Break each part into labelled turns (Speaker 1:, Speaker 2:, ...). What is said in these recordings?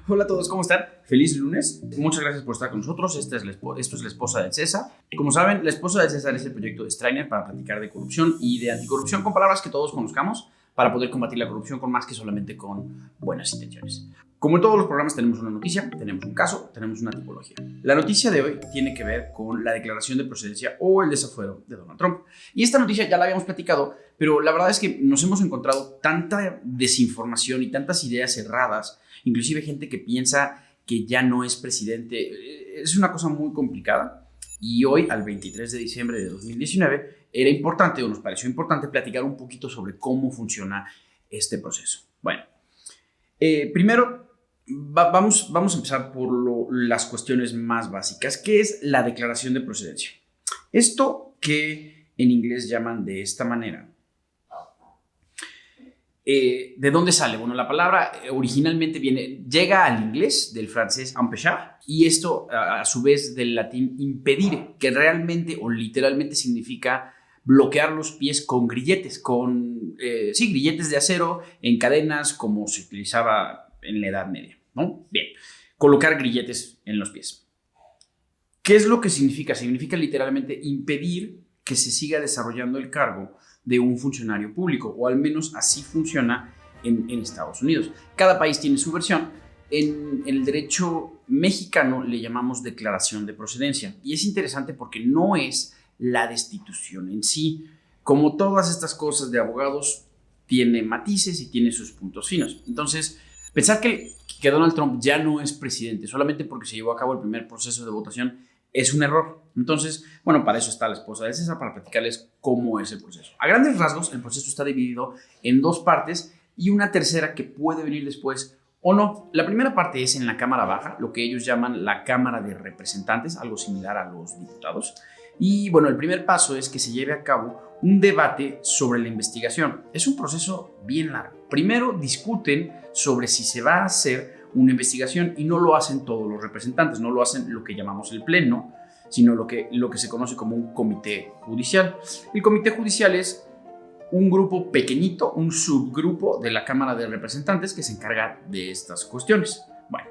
Speaker 1: Hola a todos, ¿cómo están? Feliz lunes. Muchas gracias por estar con nosotros. Esto es La Esposa del César. Como saben, La Esposa del César es el proyecto de Strainer para platicar de corrupción y de anticorrupción con palabras que todos conozcamos para poder combatir la corrupción con más que solamente con buenas intenciones. Como en todos los programas tenemos una noticia, tenemos un caso, tenemos una tipología. La noticia de hoy tiene que ver con la declaración de procedencia o el desafuero de Donald Trump. Y esta noticia ya la habíamos platicado, pero la verdad es que nos hemos encontrado tanta desinformación y tantas ideas erradas, inclusive gente que piensa que ya no es presidente. Es una cosa muy complicada y hoy, al 23 de diciembre de 2019, era importante o nos pareció importante platicar un poquito sobre cómo funciona este proceso. Bueno, primero vamos a empezar por las cuestiones más básicas. ¿Qué es la declaración de procedencia? Esto que en inglés llaman de esta manera. ¿De dónde sale? Bueno, la palabra originalmente llega al inglés del francés empêcher y esto a su vez del latín impedire, que realmente o literalmente significa bloquear los pies con grilletes, grilletes de acero en cadenas como se utilizaba en la Edad Media, ¿no? Bien, colocar grilletes en los pies. ¿Qué es lo que significa? Significa literalmente impedir que se siga desarrollando el cargo de un funcionario público, o al menos así funciona en Estados Unidos. Cada país tiene su versión. En el derecho mexicano le llamamos declaración de procedencia y es interesante porque no es la destitución en sí. Como todas estas cosas de abogados, tiene matices y tiene sus puntos finos. Entonces, pensar que Donald Trump ya no es presidente solamente porque se llevó a cabo el primer proceso de votación es un error. Entonces, bueno, para eso está La Esposa del César, para platicarles cómo es el proceso. A grandes rasgos, el proceso está dividido en dos partes y una tercera que puede venir después o no. La primera parte es en la Cámara Baja, lo que ellos llaman la Cámara de Representantes, algo similar a los diputados. Y bueno, el primer paso es que se lleve a cabo un debate sobre la investigación. Es un proceso bien largo. Primero discuten sobre si se va a hacer una investigación y no lo hacen todos los representantes, no lo hacen lo que llamamos el pleno, sino lo que se conoce como un comité judicial. El comité judicial es un grupo pequeñito, un subgrupo de la Cámara de Representantes que se encarga de estas cuestiones. Bueno,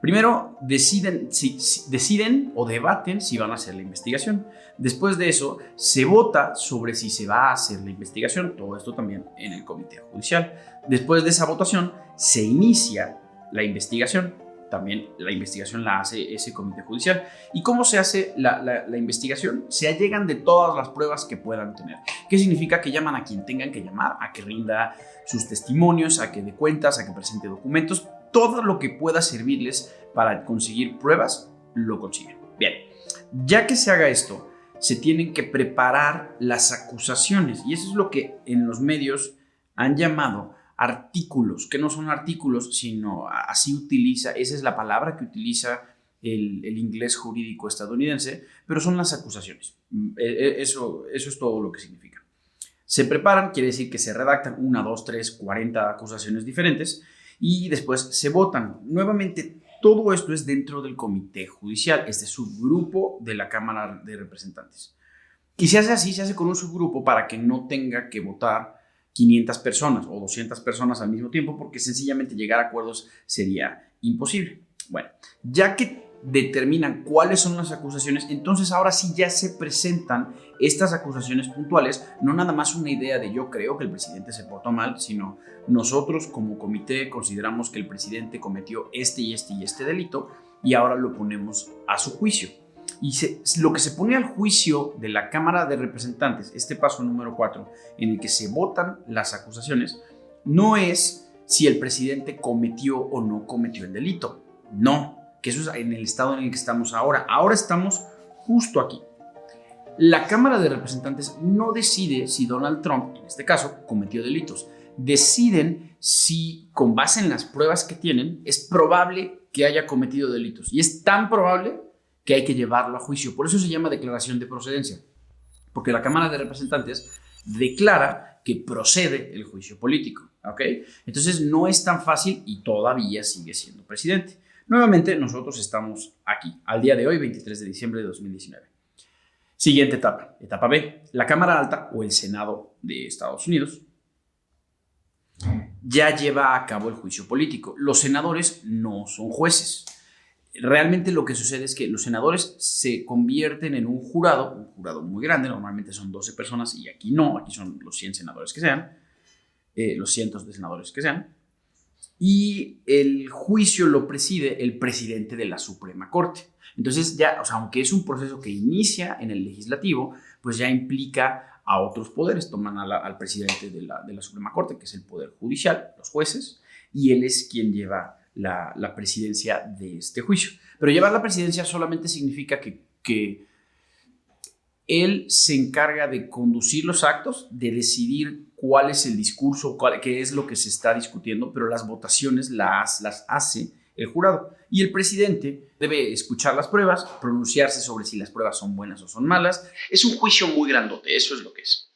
Speaker 1: primero deciden o debaten si van a hacer la investigación. Después de eso, se vota sobre si se va a hacer la investigación. Todo esto también en el comité judicial. Después de esa votación, se inicia la investigación. También la investigación la hace ese comité judicial. ¿Y cómo se hace la investigación? Se allegan de todas las pruebas que puedan tener. ¿Qué significa? Que llaman a quien tengan que llamar, a que rinda sus testimonios, a que dé cuentas, a que presente documentos. Todo lo que pueda servirles para conseguir pruebas, lo consiguen. Bien, ya que se haga esto, se tienen que preparar las acusaciones. Y eso es lo que en los medios han llamado artículos, que no son artículos, sino esa es la palabra que utiliza el inglés jurídico estadounidense, pero son las acusaciones. Eso es todo lo que significa. Se preparan, quiere decir que se redactan 1, 2, 3, 40 acusaciones diferentes y después se votan. Nuevamente, todo esto es dentro del comité judicial, este subgrupo de la Cámara de Representantes. Y se hace así, se hace con un subgrupo para que no tenga que votar 500 personas o 200 personas al mismo tiempo, porque sencillamente llegar a acuerdos sería imposible. Bueno, ya que determinan cuáles son las acusaciones, entonces ahora sí ya se presentan estas acusaciones puntuales, no nada más una idea de yo creo que el presidente se portó mal, sino nosotros como comité consideramos que el presidente cometió este y este y este delito y ahora lo ponemos a su juicio. Y lo que se pone al juicio de la Cámara de Representantes, este paso número 4, en el que se votan las acusaciones, no es si el presidente cometió o no cometió el delito. No, que eso es en el estado en el que estamos ahora. Ahora estamos justo aquí. La Cámara de Representantes no decide si Donald Trump, en este caso, cometió delitos. Deciden si, con base en las pruebas que tienen, es probable que haya cometido delitos. Y es tan probable que hay que llevarlo a juicio. Por eso se llama declaración de procedencia. Porque la Cámara de Representantes declara que procede el juicio político. ¿Ok? Entonces no es tan fácil y todavía sigue siendo presidente. Nuevamente, nosotros estamos aquí, al día de hoy, 23 de diciembre de 2019. Siguiente etapa, etapa B. La Cámara Alta o el Senado de Estados Unidos ya lleva a cabo el juicio político. Los senadores no son jueces. Realmente lo que sucede es que los senadores se convierten en un jurado muy grande, normalmente son 12 personas y aquí no, aquí son los 100 senadores que sean, los cientos de senadores que sean, y el juicio lo preside el presidente de la Suprema Corte. Entonces ya, o sea, aunque es un proceso que inicia en el legislativo, pues ya implica a otros poderes, toman al presidente de la Suprema Corte, que es el poder judicial, los jueces, y él es quien lleva la presidencia de este juicio. Pero llevar la presidencia solamente significa que él se encarga de conducir los actos, de decidir cuál es el discurso, qué es lo que se está discutiendo, pero las votaciones las hace el jurado. Y el presidente debe escuchar las pruebas, pronunciarse sobre si las pruebas son buenas o son malas. Es un juicio muy grandote, eso es lo que es.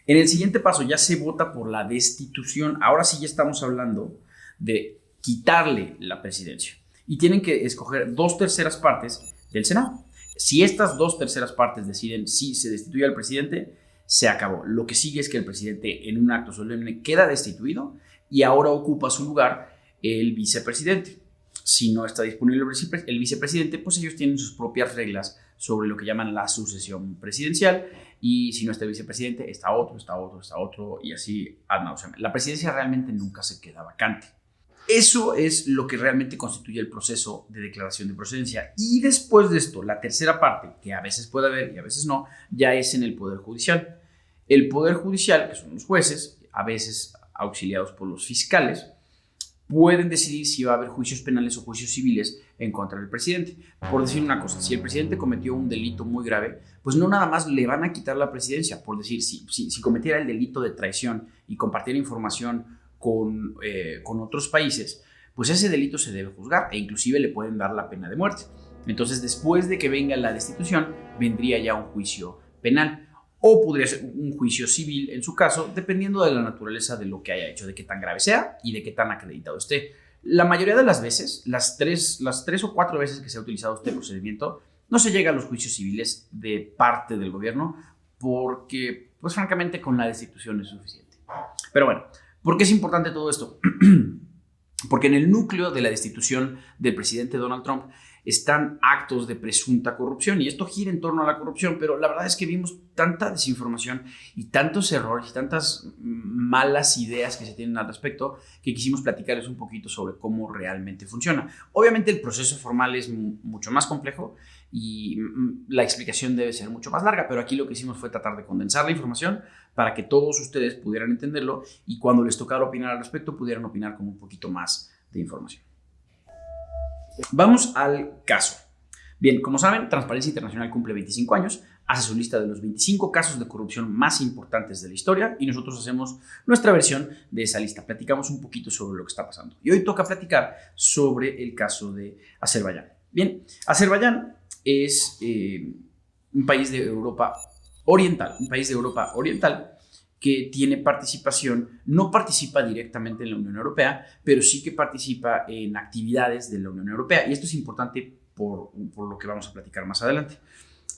Speaker 1: En el siguiente paso ya se vota por la destitución. Ahora sí ya estamos hablando de quitarle la presidencia. Y tienen que escoger 2/3 partes del Senado. Si estas 2/3 partes deciden si se destituye al presidente, se acabó. Lo que sigue es que el presidente en un acto solemne queda destituido y ahora ocupa su lugar el vicepresidente. Si no está disponible el vicepresidente, pues ellos tienen sus propias reglas sobre lo que llaman la sucesión presidencial, y si no está el vicepresidente, está otro, y así ad nauseam. La presidencia realmente nunca se queda vacante. Eso es lo que realmente constituye el proceso de declaración de procedencia. Y después de esto, la tercera parte, que a veces puede haber y a veces no, ya es en el Poder Judicial. El Poder Judicial, que son los jueces, a veces auxiliados por los fiscales, pueden decidir si va a haber juicios penales o juicios civiles en contra del presidente. Por decir una cosa, si el presidente cometió un delito muy grave, pues no nada más le van a quitar la presidencia. Por decir, si cometiera el delito de traición y compartiera información con otros países, pues ese delito se debe juzgar e inclusive le pueden dar la pena de muerte. Entonces, después de que venga la destitución, vendría ya un juicio penal o podría ser un juicio civil en su caso, dependiendo de la naturaleza de lo que haya hecho, de qué tan grave sea y de qué tan acreditado esté. La mayoría de las veces, las tres o cuatro veces que se ha utilizado este procedimiento, no se llega a los juicios civiles de parte del gobierno porque, pues francamente, con la destitución es suficiente. Pero bueno, ¿por qué es importante todo esto? Porque en el núcleo de la destitución del presidente Donald Trump están actos de presunta corrupción y esto gira en torno a la corrupción, pero la verdad es que vimos tanta desinformación y tantos errores y tantas malas ideas que se tienen al respecto que quisimos platicarles un poquito sobre cómo realmente funciona. Obviamente el proceso formal es mucho más complejo y la explicación debe ser mucho más larga, pero aquí lo que hicimos fue tratar de condensar la información para que todos ustedes pudieran entenderlo y cuando les tocara opinar al respecto pudieran opinar con un poquito más de información. Vamos al caso. Bien, como saben, Transparencia Internacional cumple 25 años, hace su lista de los 25 casos de corrupción más importantes de la historia y nosotros hacemos nuestra versión de esa lista. Platicamos un poquito sobre lo que está pasando. Y hoy toca platicar sobre el caso de Azerbaiyán. Bien, Azerbaiyán es un país de Europa Oriental, que tiene participación, no participa directamente en la Unión Europea, pero sí que participa en actividades de la Unión Europea. Y esto es importante por lo que vamos a platicar más adelante.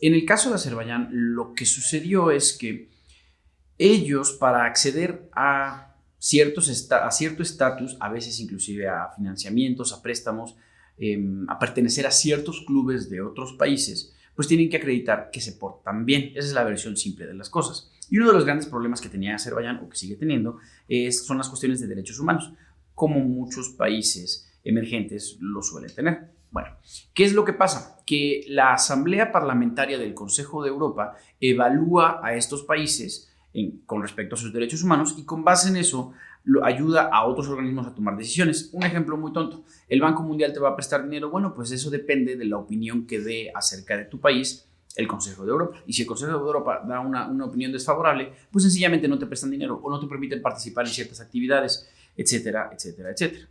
Speaker 1: En el caso de Azerbaiyán, lo que sucedió es que ellos, para acceder a cierto estatus, a veces inclusive a financiamientos, a préstamos, a pertenecer a ciertos clubes de otros países, pues tienen que acreditar que se portan bien. Esa es la versión simple de las cosas. Y uno de los grandes problemas que tenía Azerbaiyán, o que sigue teniendo, son las cuestiones de derechos humanos, como muchos países emergentes lo suelen tener. Bueno, ¿qué es lo que pasa? Que la Asamblea Parlamentaria del Consejo de Europa evalúa a estos países con respecto a sus derechos humanos y con base en eso ayuda a otros organismos a tomar decisiones. Un ejemplo muy tonto, el Banco Mundial te va a prestar dinero. Bueno, pues eso depende de la opinión que dé acerca de tu país el Consejo de Europa. Y si el Consejo de Europa da una opinión desfavorable, pues sencillamente no te prestan dinero o no te permiten participar en ciertas actividades, etcétera, etcétera, etcétera.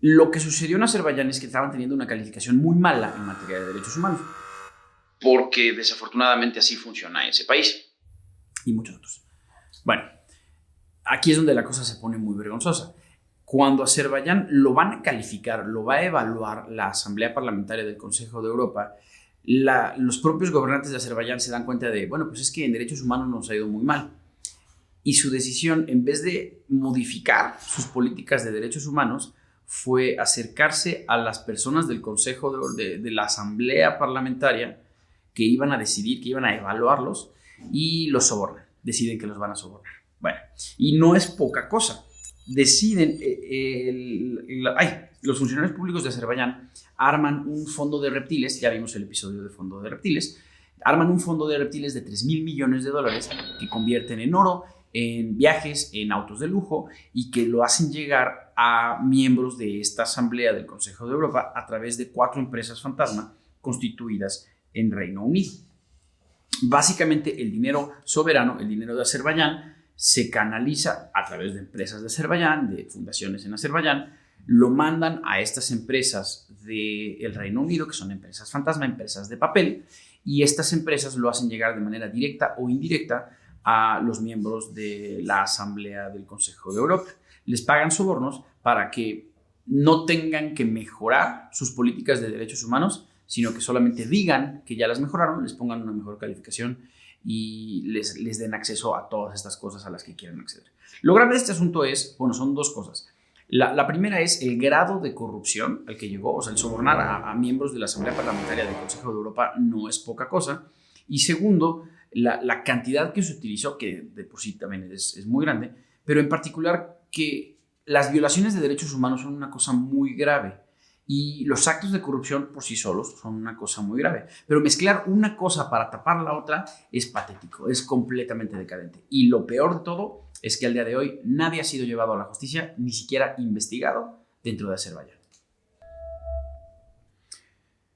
Speaker 1: Lo que sucedió en Azerbaiyán es que estaban teniendo una calificación muy mala en materia de derechos humanos, porque desafortunadamente así funciona ese país y muchos otros. Bueno, aquí es donde la cosa se pone muy vergonzosa. Cuando Azerbaiyán lo van a calificar, lo va a evaluar la Asamblea Parlamentaria del Consejo de Europa, los propios gobernantes de Azerbaiyán se dan cuenta de, bueno, pues es que en derechos humanos nos ha ido muy mal. Y su decisión, en vez de modificar sus políticas de derechos humanos, fue acercarse a las personas del Consejo de la Asamblea Parlamentaria que iban a decidir, que iban a evaluarlos, y los sobornan. Deciden que los van a sobornar. Bueno, y no es poca cosa. Deciden, los funcionarios públicos de Azerbaiyán arman un fondo de reptiles, ya vimos el episodio de fondo de reptiles, arman un fondo de reptiles de $3,000 millones que convierten en oro, en viajes, en autos de lujo, y que lo hacen llegar a miembros de esta asamblea del Consejo de Europa a través de 4 empresas fantasma constituidas en Reino Unido. Básicamente el dinero soberano, el dinero de Azerbaiyán, se canaliza a través de empresas de Azerbaiyán, de fundaciones en Azerbaiyán, lo mandan a estas empresas del Reino Unido, que son empresas fantasma, empresas de papel, y estas empresas lo hacen llegar de manera directa o indirecta a los miembros de la Asamblea del Consejo de Europa. Les pagan sobornos para que no tengan que mejorar sus políticas de derechos humanos, sino que solamente digan que ya las mejoraron, les pongan una mejor calificación y les den acceso a todas estas cosas a las que quieren acceder. Lo grave de este asunto es, son 2 cosas. La primera es el grado de corrupción al que llegó, o sea, el sobornar a miembros de la Asamblea Parlamentaria del Consejo de Europa no es poca cosa. Y segundo, la cantidad que se utilizó, que de por sí también es muy grande, pero en particular que las violaciones de derechos humanos son una cosa muy grave y los actos de corrupción por sí solos son una cosa muy grave. Pero mezclar una cosa para tapar la otra es patético, es completamente decadente. Y lo peor de todo es que al día de hoy nadie ha sido llevado a la justicia, ni siquiera investigado dentro de Azerbaiyán.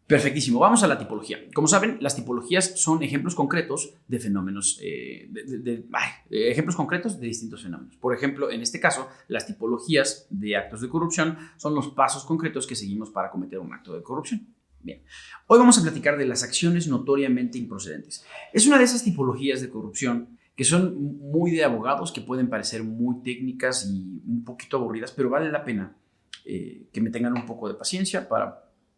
Speaker 1: Perfectísimo, vamos a la tipología. Como saben, las tipologías son ejemplos concretos de fenómenos, ejemplos concretos de distintos fenómenos. Por ejemplo, en este caso, las tipologías de actos de corrupción son los pasos concretos que seguimos para cometer un acto de corrupción. Bien, hoy vamos a platicar de las acciones notoriamente improcedentes. Es una de esas tipologías de corrupción que son muy de abogados, que pueden parecer muy técnicas y un poquito aburridas, pero vale la pena que me tengan un poco de paciencia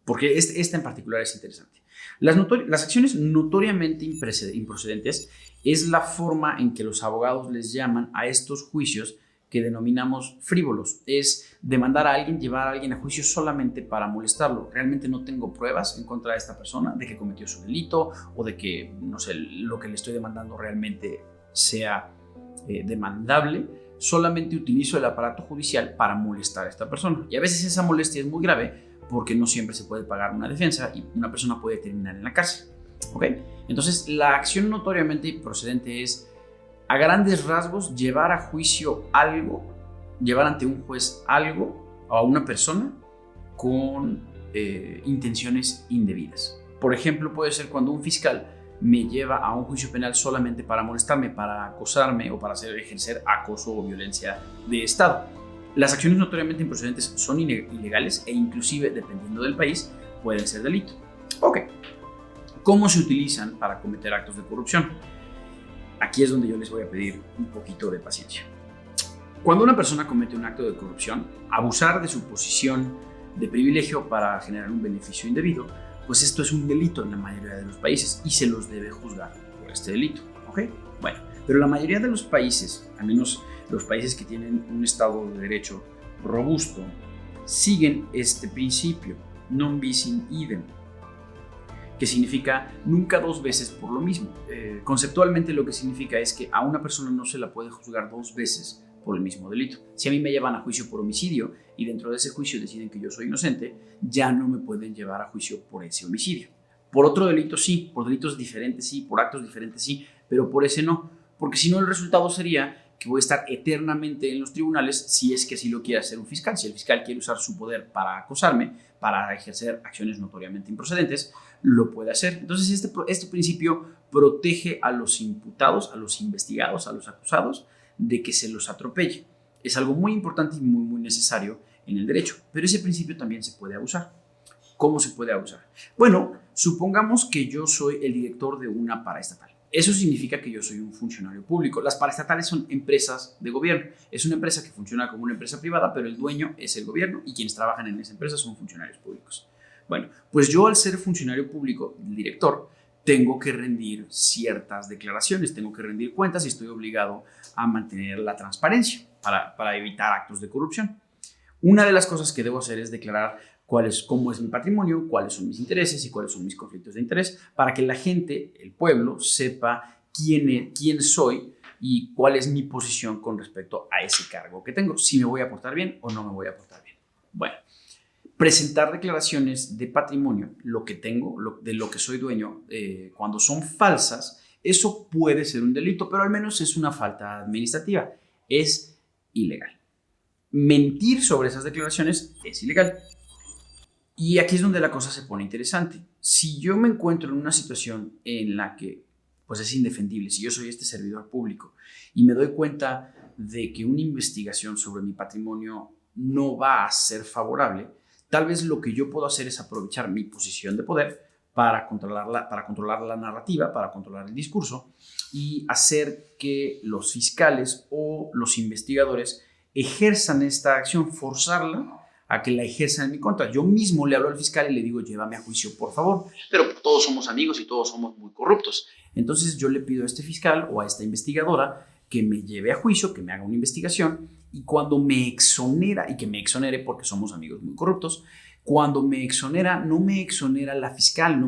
Speaker 1: porque esta en particular es interesante. Las acciones notoriamente improcedentes es la forma en que los abogados les llaman a estos juicios que denominamos frívolos. Es demandar a alguien, llevar a alguien a juicio solamente para molestarlo. Realmente no tengo pruebas en contra de esta persona de que cometió su delito o de que, no sé, lo que le estoy demandando realmente sea demandable. Solamente utilizo el aparato judicial para molestar a esta persona. Y a veces esa molestia es muy grave porque no siempre se puede pagar una defensa y una persona puede terminar en la cárcel. ¿Ok? Entonces, la acción notoriamente improcedente es, a grandes rasgos, llevar a juicio algo, llevar ante un juez algo o a una persona con intenciones indebidas. Por ejemplo, puede ser cuando un fiscal me lleva a un juicio penal solamente para molestarme, para acosarme o para ejercer acoso o violencia de Estado. Las acciones notoriamente improcedentes son ilegales e inclusive, dependiendo del país, pueden ser delito. Ok, ¿cómo se utilizan para cometer actos de corrupción? Aquí es donde yo les voy a pedir un poquito de paciencia. Cuando una persona comete un acto de corrupción, abusar de su posición de privilegio para generar un beneficio indebido, pues esto es un delito en la mayoría de los países y se los debe juzgar por este delito. ¿Ok? Bueno, pero la mayoría de los países, al menos los países que tienen un Estado de Derecho robusto, siguen este principio, non bis in idem, que significa nunca 2 veces por lo mismo. Conceptualmente lo que significa es que a una persona no se la puede juzgar 2 veces por el mismo delito. Si a mí me llevan a juicio por homicidio y dentro de ese juicio deciden que yo soy inocente, ya no me pueden llevar a juicio por ese homicidio. Por otro delito sí, por delitos diferentes sí, por actos diferentes sí, pero por ese no, porque si no el resultado sería que voy a estar eternamente en los tribunales si es que así lo quiere hacer un fiscal. Si el fiscal quiere usar su poder para acosarme, para ejercer acciones notoriamente improcedentes, lo puede hacer. Entonces este principio protege a los imputados, a los investigados, a los acusados, de que se los atropelle. Es algo muy importante y muy, muy necesario en el derecho, pero ese principio también se puede abusar. ¿Cómo se puede abusar? Bueno, supongamos que yo soy el director de una paraestatal. Eso significa que yo soy un funcionario público. Las paraestatales son empresas de gobierno. Es una empresa que funciona como una empresa privada, pero el dueño es el gobierno y quienes trabajan en esa empresa son funcionarios públicos. Bueno, pues yo al ser funcionario público, el director, tengo que rendir ciertas declaraciones, tengo que rendir cuentas y estoy obligado a mantener la transparencia para evitar actos de corrupción. Una de las cosas que debo hacer es declarar cómo es mi patrimonio, cuáles son mis intereses y cuáles son mis conflictos de interés, para que la gente, el pueblo, sepa quién soy y cuál es mi posición con respecto a ese cargo que tengo, si me voy a portar bien o no me voy a portar bien. Bueno, presentar declaraciones de patrimonio, lo que tengo, de lo que soy dueño, cuando son falsas, eso puede ser un delito, pero al menos es una falta administrativa, es ilegal. Mentir sobre esas declaraciones es ilegal. Y aquí es donde la cosa se pone interesante. Si yo me encuentro en una situación en la que pues es indefendible, si yo soy este servidor público y me doy cuenta de que una investigación sobre mi patrimonio no va a ser favorable, tal vez lo que yo puedo hacer es aprovechar mi posición de poder para controlar la narrativa, para controlar el discurso y hacer que los fiscales o los investigadores ejerzan esta acción, forzarla a que la ejerzan en mi contra. Yo mismo le hablo al fiscal y le digo, llévame a juicio, por favor. Pero todos somos amigos y todos somos muy corruptos. Entonces yo le pido a este fiscal o a esta investigadora que me lleve a juicio, que me haga una investigación y cuando me exonera, y que me exonere porque somos amigos muy corruptos, cuando me exonera, no me exonera la fiscal, no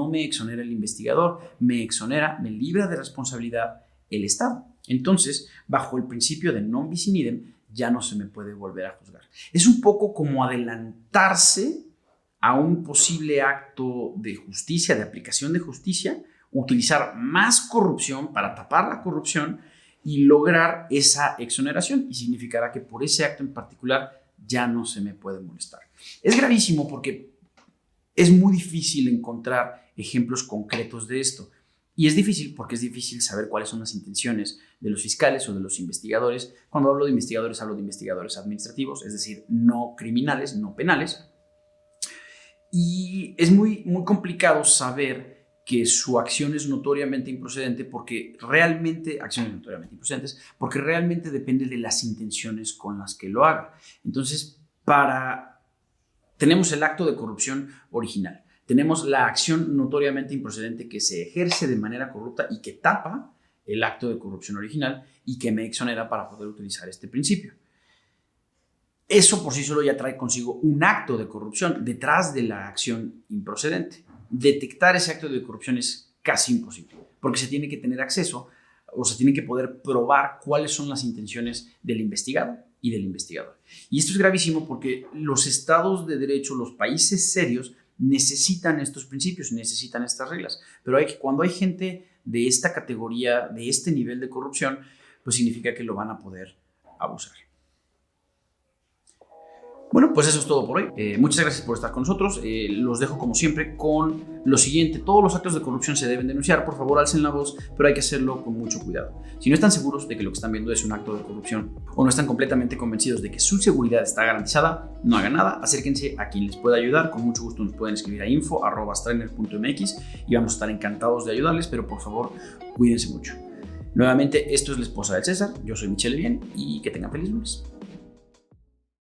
Speaker 1: me exonera el investigador, me exonera, me libra de responsabilidad el Estado. Entonces, bajo el principio de non bis in idem, ya no se me puede volver a juzgar. Es un poco como adelantarse a un posible acto de justicia, de aplicación de justicia, utilizar más corrupción para tapar la corrupción y lograr esa exoneración. Y significará que por ese acto en particular ya no se me puede molestar. Es gravísimo porque es muy difícil encontrar ejemplos concretos de esto. Y es difícil porque es difícil saber cuáles son las intenciones de los fiscales o de los investigadores. Cuando hablo de investigadores administrativos, es decir, no criminales, no penales. Y es muy complicado saber que su acción es notoriamente improcedente porque realmente depende de las intenciones con las que lo haga. Entonces, tenemos el acto de corrupción original. Tenemos la acción notoriamente improcedente que se ejerce de manera corrupta y que tapa el acto de corrupción original y que me exonera para poder utilizar este principio. Eso por sí solo ya trae consigo un acto de corrupción detrás de la acción improcedente. Detectar ese acto de corrupción es casi imposible porque se tiene que tener acceso o se tiene que poder probar cuáles son las intenciones del investigado y del investigador. Y esto es gravísimo porque los estados de derecho, los países serios, necesitan estos principios, necesitan estas reglas. Pero cuando hay gente de esta categoría, de este nivel de corrupción, pues significa que lo van a poder abusar. Bueno, pues eso es todo por hoy. Muchas gracias por estar con nosotros. Los dejo como siempre con lo siguiente. Todos los actos de corrupción se deben denunciar. Por favor, alcen la voz, pero hay que hacerlo con mucho cuidado. Si no están seguros de que lo que están viendo es un acto de corrupción o no están completamente convencidos de que su seguridad está garantizada, no hagan nada. Acérquense a quien les pueda ayudar. Con mucho gusto nos pueden escribir a info@strainer.mx y vamos a estar encantados de ayudarles, pero por favor, cuídense mucho. Nuevamente, esto es La Esposa del César. Yo soy Michelle Bien y que tengan feliz lunes.